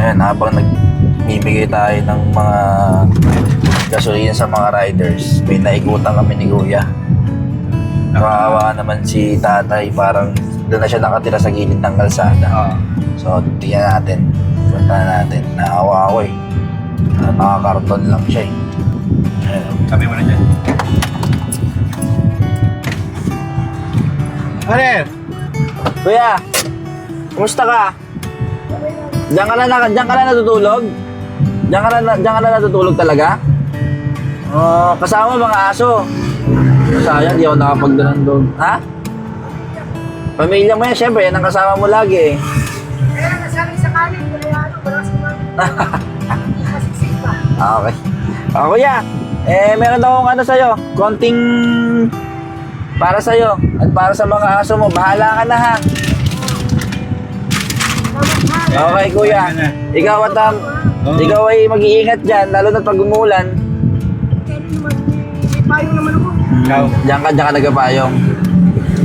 Ngayon, habang nagbibigay tayo ng mga gasolina sa mga riders, may naikutan kami ni Kuya. Nakakawa naman si tatay, parang doon na siya nakatira sa gilid ng kalsada. So, tingnan natin. Punta natin. Nakawa ako eh. Nakakarton lang siya eh. Sabi mo na dyan. Aner! Kuya, kumusta ka? Diyan ka na natutulog? Diyan ka na natutulog talaga? Kasama mga aso. Sayang, di ako nakapagdanan doon. Ha? Pamilya mo yan, syempre, yan ang kasama mo lagi eh. Kaya nasabi sa kanin, wala sa kanin. Masiksik pa. Okay. Kuya, meron akong ano sa'yo, konting para sa'yo at para sa mga aso mo. Bahala ka na ha. Okay, kuya. Ikaw ikaw ay mag-iingat dyan, lalo na pag umulan. May payong naman ako. Ikaw. Diyan ka nagapayong.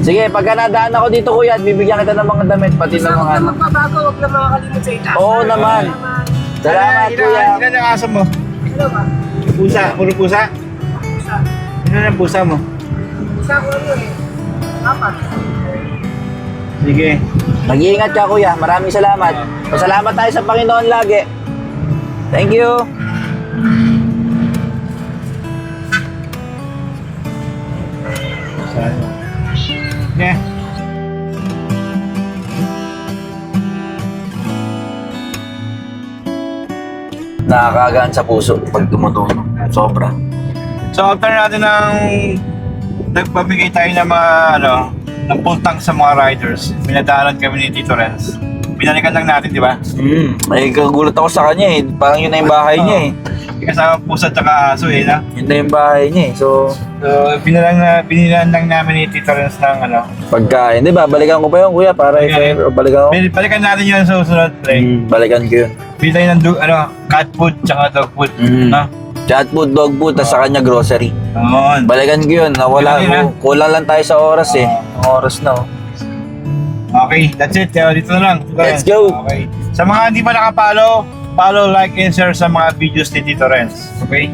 Sige, pagka nadaan ako dito, kuya, at bibigyan kita ng mga damit, pati ng mga ano. Magbabago, huwag na makakalimot sa itaas. Oo naman. Salamat, kuya. Ilan ang aso mo? Ano ba? Pusa. Puro pusa? Isa. Ilan ang pusa mo? Isa ko ano eh. 4. Sige. Mag-iingat ka, kuya. Maraming salamat. Pasalamat tayo sa Panginoon lagi. Thank you. Yeah. Nakakagaan sa puso pag tumutulong. Sobra. So after natin ng nagpabigay tayo ng mga ng full tank sa mga riders, pinadaanan kami ni Tito Renz. Binalikan lang natin, di ba? May kagulat ako sa kanya eh. Parang yun na yung bahay niya eh. Kasama pusa at saka aso eh, na? Yun na yung bahay niya eh. So, Binilan lang namin ni Tito Renz ng pagkain. Di ba? Balikan ko pa yun, kuya. Para balikan ko. Balikan natin yun sa susunod, pre. Balikan ko yun. Bili tayo ng cat food tsaka dog food. No? Cat food, dog food, tas sa kanya grocery. Noon. Balikan ko yun. Nawala. Yun na. Kulang lang tayo sa oras eh. Ang oras na oh. Okay, that's it. Dito na lang. Let's go. Okay. Sa mga hindi pa nakapalo, follow, like, and share sa mga videos ni Tito Renz. Okay?